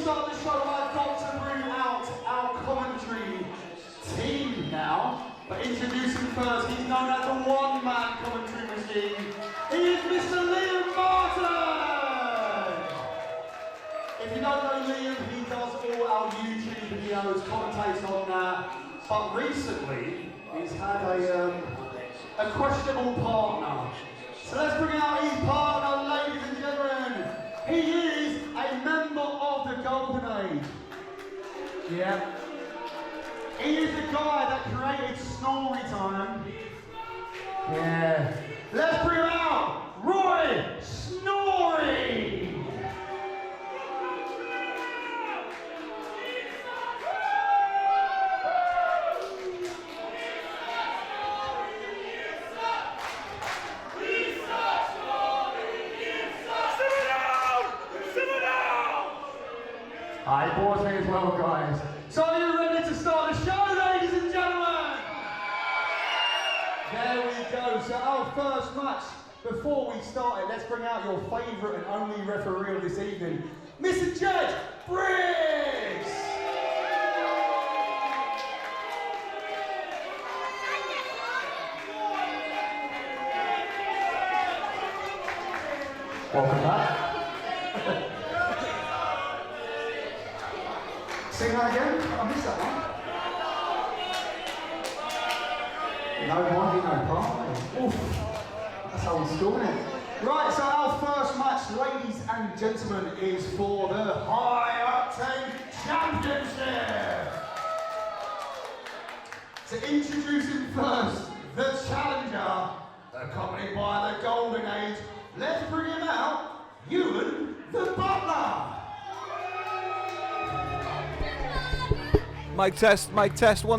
start the show, I've got to bring out our commentary team now. But introducing first, he's known as the one-man commentary machine. He is Mr. Liam Martin! If you don't know Liam, he does all our YouTube videos, commentates on that. But recently, he's had a questionable partner. So let's bring out his partner, ladies and gentlemen. He is a member of the Golden Age. Yeah. He is the guy that created Snorri Time. Yeah. Let's bring him out, Roy Snorri! Hi, boys as well, guys. So are you ready to start the show, ladies and gentlemen? There we go. So our first match, before we start it, let's bring out your favourite and only referee of this evening, Mr. Judge Briggs! Welcome back. Sing that again? I missed that one. No bonding, no party. Oof. That's old school, isn't it? Right, so our first match, ladies and gentlemen, is for the High Octane Championship. To introduce him first, the challenger, accompanied by the Golden Age, let's bring him out, Ewan the Butler. Mic test, 1,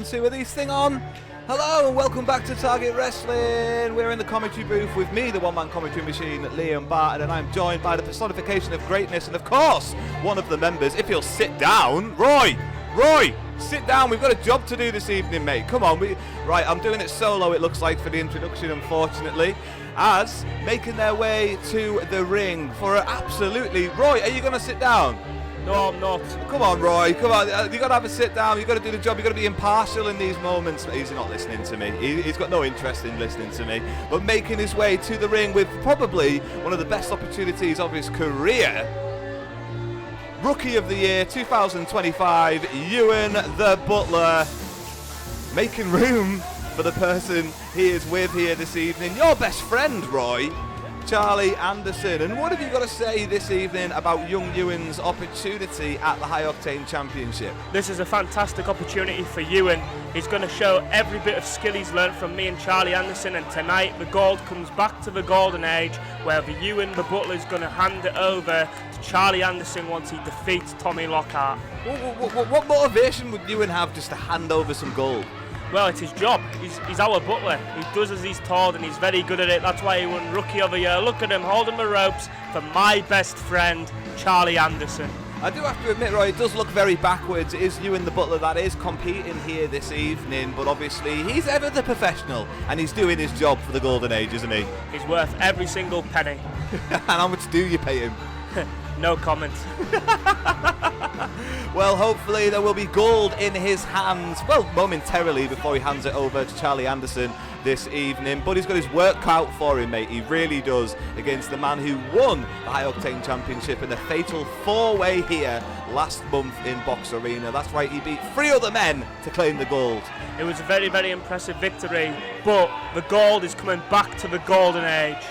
2, are these thing on? Hello and welcome back to Target Wrestling. We're in the commentary booth with me, the one-man commentary machine, Liam Barton, and I'm joined by the personification of greatness and of course, one of the members, if you'll sit down, Roy, sit down, we've got a job to do this evening, mate, come on. Right, I'm doing it solo, it looks like, for the introduction, unfortunately, as making their way to the ring for absolutely, Roy, are you going to sit down? No, I'm not. Come on, Roy, come on. You got to have a sit down. You got to do the job. You got to be impartial in these moments. He's not listening to me. He's got no interest in listening to me. But making his way to the ring with probably one of the best opportunities of his career. Rookie of the Year 2025, Ewan the Butler. Making room for the person he is with here this evening. Your best friend, Roy. Charlie Anderson. And what have you got to say this evening about young Ewan's opportunity at the High Octane Championship? This is a fantastic opportunity for Ewan. He's going to show every bit of skill he's learned from me and Charlie Anderson, and tonight the gold comes back to the Golden Age, where the Ewan the Butler is going to hand it over to Charlie Anderson once he defeats Tommy Lockhart. What motivation would Ewan have just to hand over some gold? Well, it's his job. He's our butler. He does as he's told and he's very good at it. That's why he won Rookie of the Year. Look at him holding the ropes for my best friend, Charlie Anderson. I do have to admit, Roy, it does look very backwards. It is Ewan the Butler that is competing here this evening, but obviously he's ever the professional and he's doing his job for the Golden Age, isn't he? He's worth every single penny. And how much do you pay him? No comment. Well, hopefully there will be gold in his hands, well, momentarily before he hands it over to Charlie Anderson this evening. But he's got his work cut out for him, mate. He really does, against the man who won the High Octane Championship in a fatal 4-way here last month in Box Arena. That's right, he beat 3 other men to claim the gold. It was a very, very impressive victory, but the gold is coming back to the Golden Age.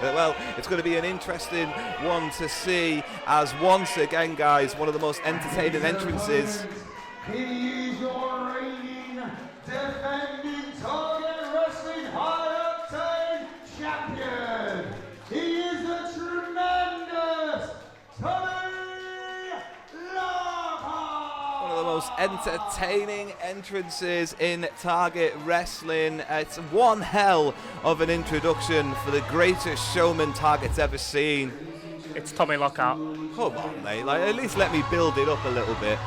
Well, it's going to be an interesting one to see, as once again, guys, one of the most entertaining entrances. He is your reigning, defending Target Wrestling High Octane Champion. He is the tremendous Tommy Lockhart. One of the most entertaining entrances in Target Wrestling. It's one hell of an introduction for the greatest showman Target's ever seen. It's Tommy Lockhart. Come on, mate. Like, at least let me build it up a little bit.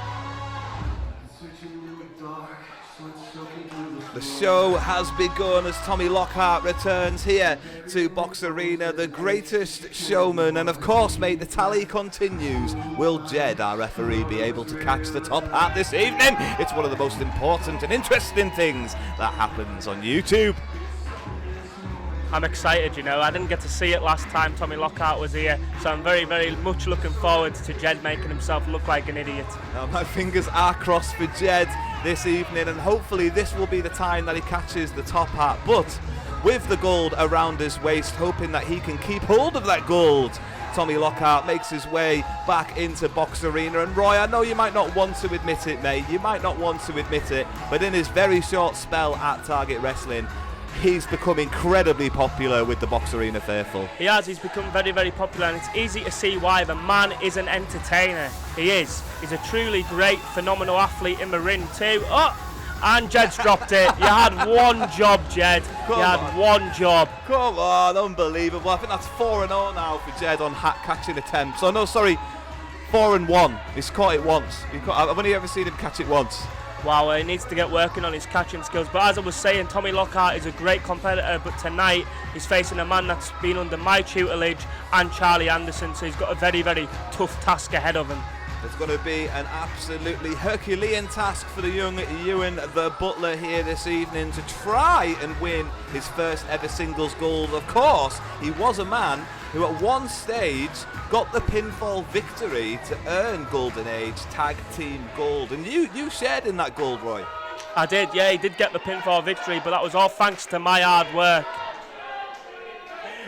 The The show has begun as Tommy Lockhart returns here to Box Arena, the greatest showman. And of course, mate, the tally continues. Will Jed, our referee, be able to catch the top hat this evening? It's one of the most important and interesting things that happens on YouTube. I'm excited, you know. I didn't get to see it last time Tommy Lockhart was here, so I'm very, very much looking forward to Jed making himself look like an idiot. Now, my fingers are crossed for Jed this evening, and hopefully this will be the time that he catches the top hat. But with the gold around his waist, hoping that he can keep hold of that gold, Tommy Lockhart makes his way back into Box Arena. And Roy, I know you might not want to admit it, mate, you might not want to admit it, but in his very short spell at Target Wrestling, he's become incredibly popular with the Box Arena faithful. He has, he's become very, very popular, and it's easy to see why. The man is an entertainer. He is. He's a truly great, phenomenal athlete in the ring too. Oh, and Jed's dropped it. You had one job, Jed. You had one job. Come on, unbelievable. I think that's 4-0 now for Jed on hat catching attempts. Oh no, sorry, 4-1. He's caught it once. I've only ever seen him catch it once. Wow, he needs to get working on his catching skills. But as I was saying, Tommy Lockhart is a great competitor, but tonight he's facing a man that's been under my tutelage and Charlie Anderson, so he's got a very, very tough task ahead of him. It's going to be an absolutely Herculean task for the young Ewan, the Butler, here this evening to try and win his first ever singles gold. Of course, he was a man who at one stage got the pinfall victory to earn Golden Age Tag Team Gold. And you shared in that gold, Roy. I did, yeah, he did get the pinfall victory, but that was all thanks to my hard work.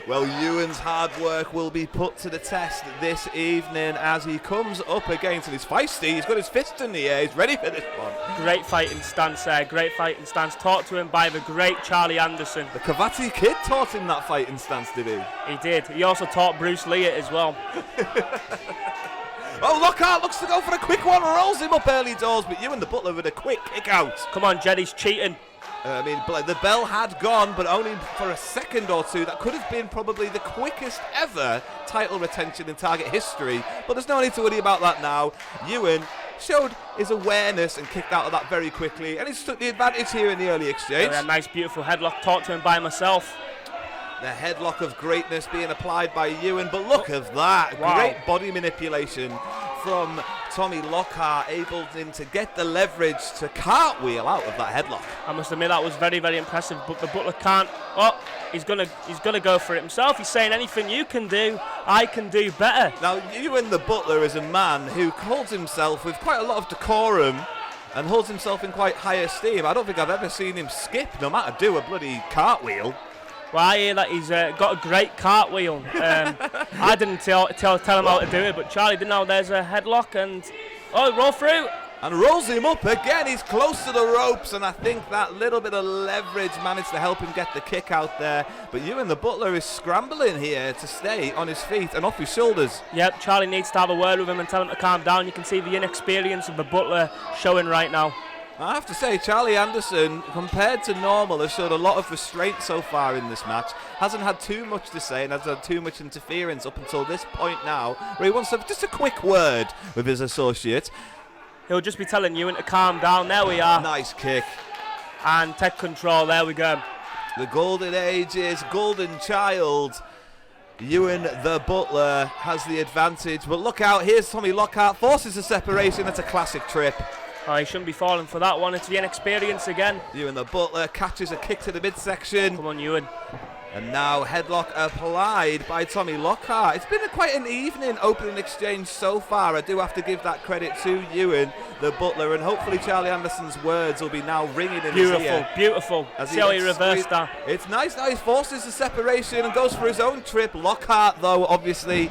Well, Ewan's hard work will be put to the test this evening as he comes up against, and he's feisty, he's got his fist in the air, he's ready for this one. Great fighting stance there, great fighting stance, taught to him by the great Charlie Anderson. The Cavati Kid taught him that fighting stance, did he? He did. He also taught Bruce Lee it as well. Oh, Lockhart looks to go for a quick one, rolls him up early doors, but Ewan the Butler with a quick kick out. Come on, Jed, he's cheating. The bell had gone, but only for a second or two. That could have been probably the quickest ever title retention in Target history, but there's no need to worry about that now. Ewan showed his awareness and kicked out of that very quickly, and he's took the advantage here in the early exchange. A nice, beautiful headlock, taught to him by myself. The headlock of greatness being applied by Ewan, but look at that. Wow. Great body manipulation from Tommy Lockhart, able him to get the leverage to cartwheel out of that headlock. I must admit that was very, very impressive, but the Butler can't. Oh, he's gonna go for it himself. He's saying anything you can do, I can do better. Now, Ewan the Butler is a man who holds himself with quite a lot of decorum and holds himself in quite high esteem. I don't think I've ever seen him skip, no matter do, a bloody cartwheel. Well, I hear that he's got a great cartwheel. I didn't tell him how to do it, but Charlie didn't know there's a headlock and... Oh, roll through! And rolls him up again. He's close to the ropes, and I think that little bit of leverage managed to help him get the kick out there. But Ewan the Butler is scrambling here to stay on his feet and off his shoulders. Yep, Charlie needs to have a word with him and tell him to calm down. You can see the inexperience of the Butler showing right now. I have to say, Charlie Anderson, compared to normal, has showed a lot of restraint so far in this match. Hasn't had too much to say and hasn't had too much interference up until this point now, where he wants to have just a quick word with his associate. He'll just be telling Ewan to calm down. There we are. Nice kick. And take control. There we go. The Golden Ages, Golden Child. Ewan the Butler has the advantage, but look out, here's Tommy Lockhart, forces a separation. That's a classic trip. Oh, he shouldn't be falling for that one. It's the inexperience again. Ewan the Butler catches a kick to the midsection. Come on, Ewan. And now headlock applied by Tommy Lockhart. It's been quite an evening opening exchange so far. I do have to give that credit to Ewan the Butler, and hopefully Charlie Anderson's words will be now ringing in his ear. Beautiful. See how he reversed that. It's nice now. He forces the separation and goes for his own trip. Lockhart, though, obviously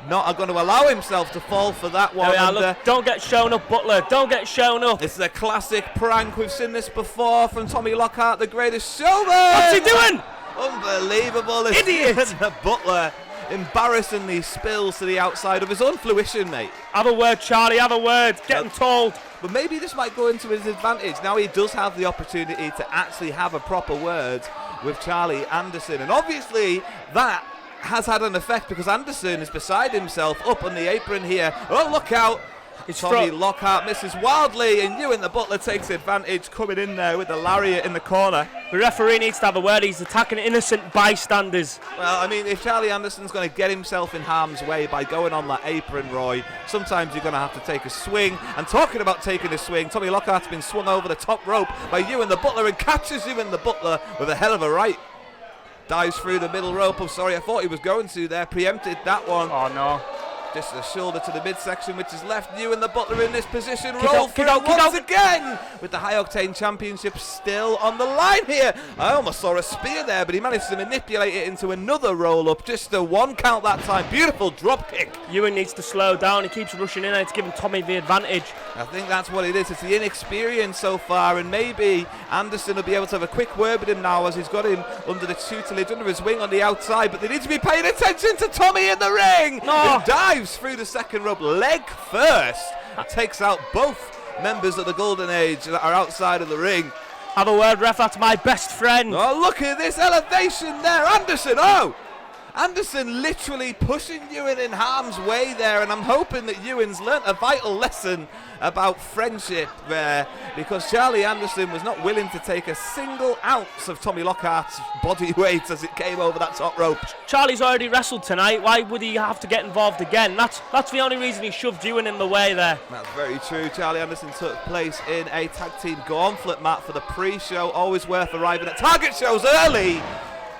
not going to allow himself to fall for that one. Look, don't get shown up, Butler. Don't get shown up. It's a classic prank. We've seen this before from Tommy Lockhart, the greatest showman. What's he doing? Unbelievable. Idiot. The Butler embarrassingly spills to the outside of his own fruition, mate. Have a word, Charlie. Have a word. Get him told. But maybe this might go into his advantage. Now he does have the opportunity to actually have a proper word with Charlie Anderson. And obviously that has had an effect, because Anderson is beside himself up on the apron here. Oh, look out. Tommy Lockhart misses wildly, and Ewan the Butler takes advantage, coming in there with the lariat in the corner. The referee needs to have a word. He's attacking innocent bystanders. Well, I mean, if Charlie Anderson's going to get himself in harm's way by going on that apron, Roy, sometimes you're going to have to take a swing. And talking about taking a swing, Tommy Lockhart's been swung over the top rope by Ewan the Butler and catches Ewan the Butler with a hell of a right. Dives through the middle rope. I'm sorry, I thought he was going to there. Preempted that one. Oh, no. Just a shoulder to the midsection, which has left Ewan the Butler in this position. Kick Roll out, for kick it out, kick once out. again, with the High Octane Championship still on the line here. I almost saw a spear there, but he managed to manipulate it into another roll-up. Just a one count that time. Beautiful drop kick. Ewan needs to slow down. He keeps rushing in, and it's giving Tommy the advantage. I think that's what it is. It's the inexperience so far, and maybe Anderson will be able to have a quick word with him now as he's got him under the tutelage, under his wing on the outside. But they need to be paying attention to Tommy in the ring. No. He dives through the second rope, leg first, and takes out both members of the Golden Age that are outside of the ring. Have a word, ref. That's my best friend. Oh, look at this elevation there. Anderson, Anderson literally pushing Ewan in harm's way there, and I'm hoping that Ewan's learnt a vital lesson about friendship there, because Charlie Anderson was not willing to take a single ounce of Tommy Lockhart's body weight as it came over that top rope. Charlie's already wrestled tonight. Why would he have to get involved again? That's the only reason he shoved Ewan in the way there. That's very true. Charlie Anderson took place in a tag team gauntlet match for the pre-show. Always worth arriving at Target shows early.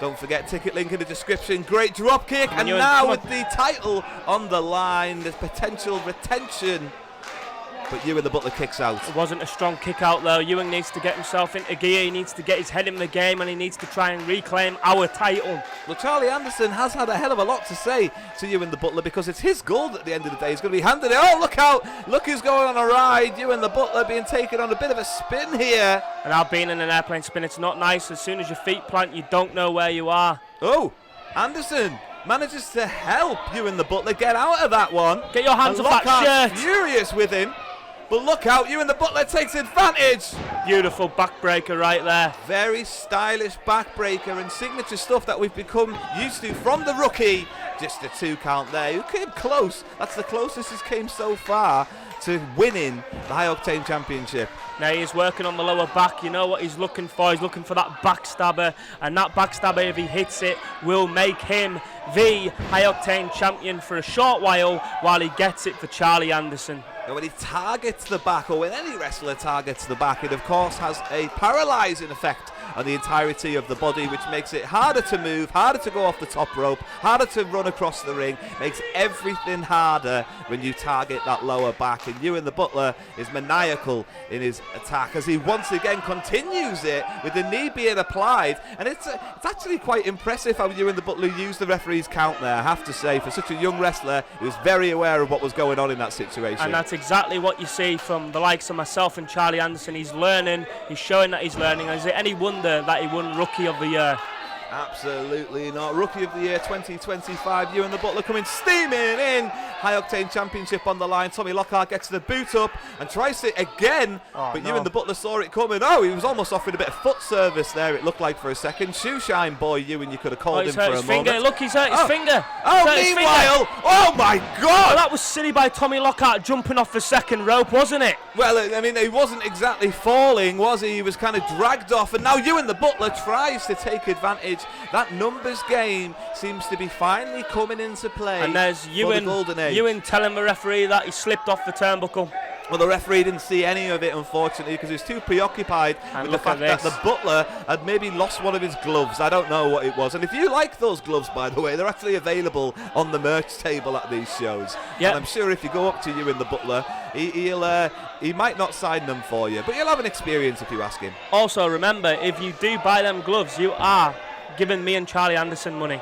Don't forget, ticket link in the description. Great drop kick, and now with the title on the line, there's potential retention. But Ewan the Butler kicks out. It wasn't a strong kick out though. Ewan needs to get himself into gear. He needs to get his head in the game, and he needs to try and reclaim our title. Well, Charlie Anderson has had a hell of a lot to say to Ewan the Butler, because it's his gold at the end of the day. He's going to be handed it. Oh, look out! Look who's going on a ride. Ewan the Butler being taken on a bit of a spin here. And I've been in an airplane spin. It's not nice. As soon as your feet plant, you don't know where you are. Oh, Anderson manages to help Ewan the Butler get out of that one. Get your hands and off that Lockhart's shirt. Furious with him. But look out, Ewan the Butler takes advantage. Beautiful backbreaker right there. Very stylish backbreaker and signature stuff that we've become used to from the rookie. Just a 2 count there. Who came close? That's the closest he's came so far to winning the High Octane Championship. Now he's working on the lower back. You know what he's looking for. He's looking for that backstabber, and that backstabber, if he hits it, will make him the High Octane champion for a short while he gets it for Charlie Anderson. Now when he targets the back, or when any wrestler targets the back, it of course has a paralysing effect on the entirety of the body, which makes it harder to move, harder to go off the top rope, harder to run across the ring, makes everything harder when you target that lower back. And Ewan the Butler is maniacal in his attack as he once again continues it with the knee being applied. And it's actually quite impressive how Ewan the Butler used the referee's count there, I have to say. For such a young wrestler, he was very aware of what was going on in that situation. And that's exactly what you see from the likes of myself and Charlie Anderson. He's learning, he's showing that he's learning. Is it any wonder that he won Rookie of the Year? Absolutely not. Rookie of the Year 2025, Ewan the Butler coming steaming in. High Octane Championship on the line. Tommy Lockhart gets the boot up and tries it again, but Ewan the Butler saw it coming. Oh, he was almost offering a bit of foot service there, it looked like, for a second. Shoeshine boy, Ewan, you could have called him for a moment. Look, he's hurt his finger. Oh, meanwhile, oh my God! Well, that was silly by Tommy Lockhart jumping off the second rope, wasn't it? Well, I mean, he wasn't exactly falling, was he? He was kind of dragged off, and now Ewan the Butler tries to take advantage. That numbers game seems to be finally coming into play. And there's Ewan, Ewan telling the referee that he slipped off the turnbuckle. Well, the referee didn't see any of it, unfortunately, because he was too preoccupied with the fact that the Butler had maybe lost one of his gloves. I don't know what it was. And if you like those gloves, by the way, they're actually available on the merch table at these shows. Yep. And I'm sure if you go up to Ewan the Butler, he might not sign them for you, but you'll have an experience if you ask him. Also, remember, if you do buy them gloves, you are giving me and Charlie Anderson money.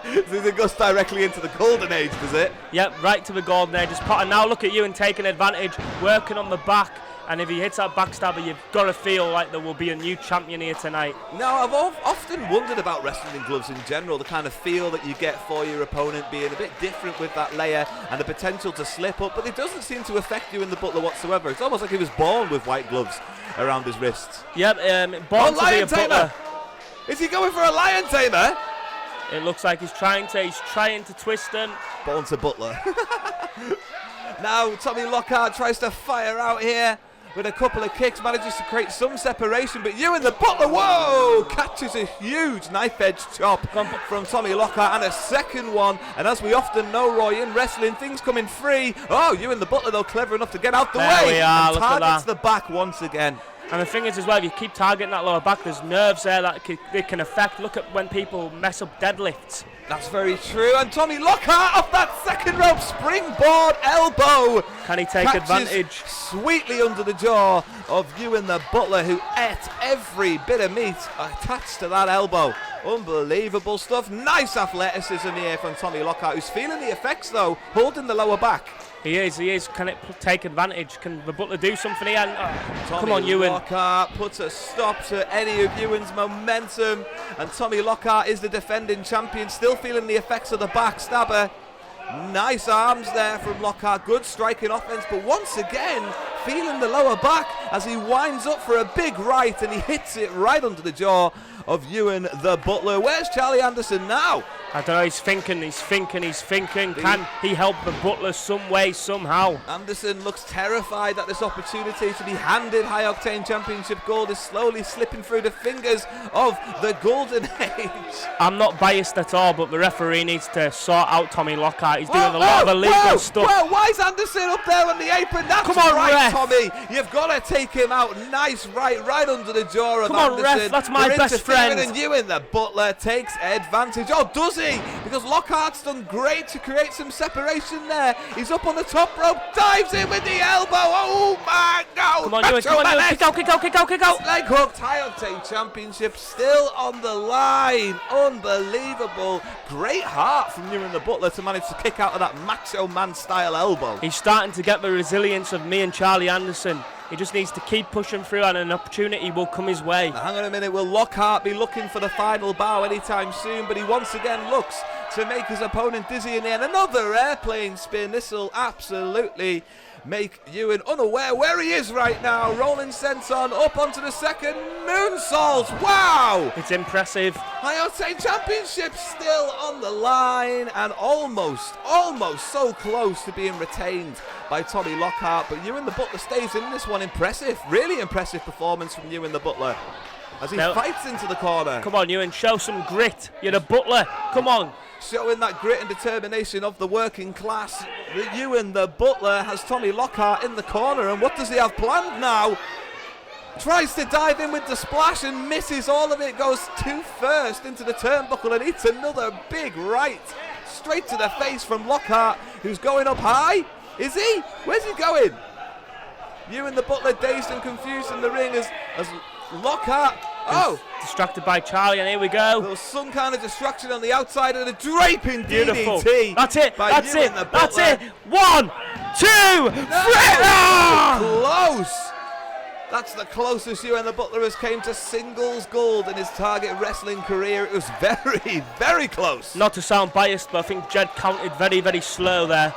So it goes directly into the Golden Age, does it? Yep, right to the Golden Age. And now look at Ewan taking advantage, working on the back. And if he hits that backstabber, you've got to feel like there will be a new champion here tonight. Now, I've often wondered about wrestling gloves in general, the kind of feel that you get for your opponent being a bit different with that layer and the potential to slip up, but it doesn't seem to affect Ewan the Butler whatsoever. It's almost like he was born with white gloves around his wrists. Yep, born to be a Butler. Is he going for a lion tamer? It looks like he's trying to twist him. Born to Butler. Now Tommy Lockhart tries to fire out here with a couple of kicks, manages to create some separation, but Ewan the Butler, whoa, catches a huge knife edge chop from Tommy Lockhart, and a second one. And as we often know, Roy, in wrestling, things come in free. Oh, Ewan the Butler, though, clever enough to get out the way. We are, and targets the back once again. And the thing is as well, if you keep targeting that lower back, there's nerves there that it can affect. Look at when people mess up deadlifts. That's very true. And Tommy Lockhart off that second rope springboard elbow. Can he take advantage? Sweetly under the jaw of Ewan the Butler, who ate every bit of meat attached to that elbow. Unbelievable stuff. Nice athleticism here from Tommy Lockhart, who's feeling the effects though, holding the lower back. He is. Can it take advantage? Can the Butler do something here? Come on, Ewan. Lockhart puts a stop to any of Ewan's momentum. And Tommy Lockhart is the defending champion, still feeling the effects of the backstabber. Nice arms there from Lockhart. Good striking offense, but once again, feeling the lower back as he winds up for a big right, and he hits it right under the jaw of Ewan the Butler. Where's Charlie Anderson now? I don't know, he's thinking. Can he help the Butler some way, somehow? Anderson looks terrified that this opportunity to be handed High Octane Championship gold is slowly slipping through the fingers of the Golden Age. I'm not biased at all, but the referee needs to sort out Tommy Lockhart. He's doing a lot of illegal stuff. Well, why is Anderson up there on the apron? That's Come on, right, ref. Tommy. You've got to take him out. Nice right under the jaw of Come Anderson. on, ref. That's my best friend. And Ewan the Butler takes advantage. Oh, does he? Because Lockhart's done great to create some separation there. He's up on the top rope, dives in with the elbow. Oh my God! Come on, Ewan. Kick out. Leg hooked. High Octane Championship still on the line. Unbelievable. Great heart from Ewan the Butler to manage to kick out of that macho man style elbow. He's starting to get the resilience of me and Charlie Anderson. He just needs to keep pushing through, and an opportunity will come his way. Now, hang on a minute, will Lockhart be looking for the final bow anytime soon? But he once again looks to make his opponent dizzy in the end. Another airplane spin. This will absolutely make Ewan unaware where he is right now. Rolling senton up onto the second moonsault. Wow! It's impressive. High Octane Championship still on the line, and almost so close to being retained by Tommy Lockhart. But Ewan the Butler stays in this one. Impressive, really impressive performance from Ewan the Butler as he fights into the corner. Come on, Ewan, show some grit. You're the Butler. Come on. Showing that grit and determination of the working class. Ewan the Butler has Tommy Lockhart in the corner, and what does he have planned now? Tries to dive in with the splash and misses all of it. Goes too first into the turnbuckle and hits another big right straight to the face from Lockhart, who's going up high. Is he? Where's he going? Ewan the Butler dazed and confused in the ring as Lockhart. Distracted by Charlie, and here we go. There was some kind of distraction on the outside of the draping Beautiful. DDT. That's it. That's it. That's it. 1, 2, 3. Close. That's the closest Ewan the Butler has came to singles gold in his Target Wrestling career. It was very, very close. Not to sound biased, but I think Jed counted very, very slow there.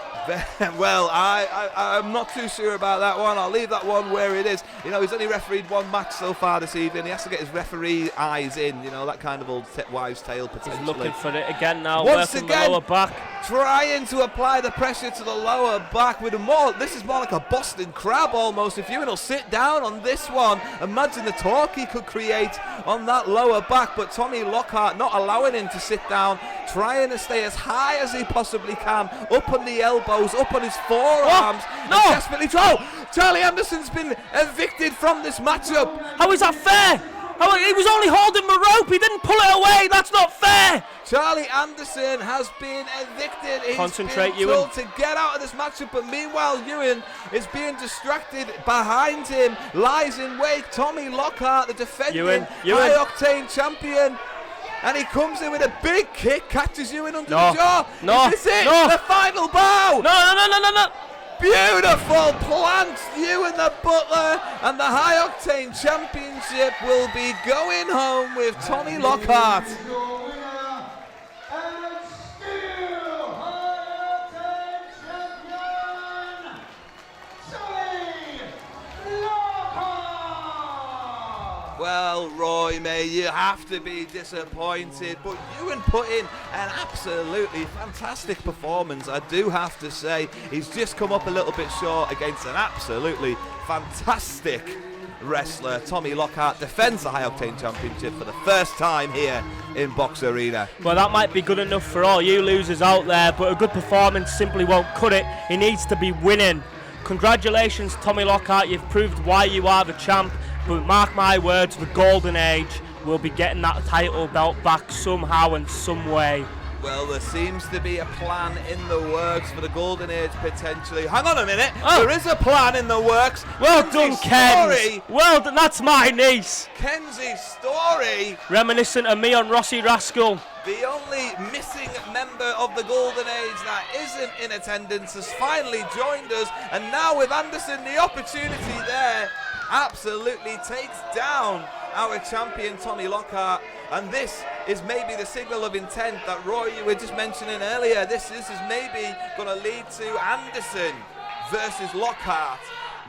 Well, I'm not too sure about that one. I'll leave that one where it is. You know, he's only refereed one match so far this evening. He has to get his referee eyes in, you know, that kind of old wives' tale potentially. He's looking for it again now. Once again, again, the lower back. Trying to apply the pressure to the lower back with this is more like a Boston Crab almost. If Ewan will sit down on this one, imagine the torque he could create on that lower back. But Tommy Lockhart not allowing him to sit down, trying to stay as high as he possibly can, up on the elbows, up on his forearms. No! Desperately Charlie Anderson's been evicted from this matchup. How is that fair? He was only holding the rope. He didn't pull it away. That's not fair. Charlie Anderson has been evicted. He's Concentrate, been Ewan. told to get out of this matchup, but meanwhile Ewan is being distracted. Behind him lies in wake Tommy Lockhart, the defending High Octane champion. And he comes in with a big kick, catches Ewan under the jaw. Is this it? The final bow. No. Beautiful plant, Ewan the Butler, and the High Octane Championship will be going home with Tommy Lockhart. Well, Roy, mate, you have to be disappointed, but Ewan put in an absolutely fantastic performance, I do have to say. He's just come up a little bit short against an absolutely fantastic wrestler. Tommy Lockhart defends the High Octane Championship for the first time here in Box Arena. Well, that might be good enough for all you losers out there, but a good performance simply won't cut it. He needs to be winning. Congratulations, Tommy Lockhart, you've proved why you are the champ, but mark my words, the Golden Age will be getting that title belt back somehow and some way. Well, there seems to be a plan in the works for the Golden Age, potentially. Hang on a minute. Oh. There is a plan in the works. Well done, Ken. Well done, that's my niece. Kenzie's Story. Reminiscent of me on Rossi Rascal. The only missing member of the Golden Age that isn't in attendance has finally joined us. And now with Anderson, the opportunity there absolutely takes down our champion, Tommy Lockhart. And this is maybe the signal of intent that Roy, you were just mentioning earlier. This is maybe going to lead to Anderson versus Lockhart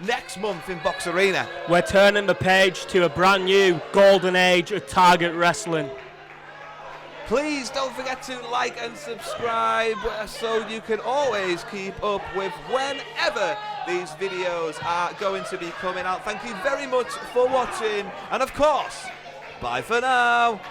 next month in Box Arena. We're turning the page to a brand new Golden Age of Target Wrestling. Please don't forget to like and subscribe so you can always keep up with whenever these videos are going to be coming out. Thank you very much for watching, and of course, bye for now.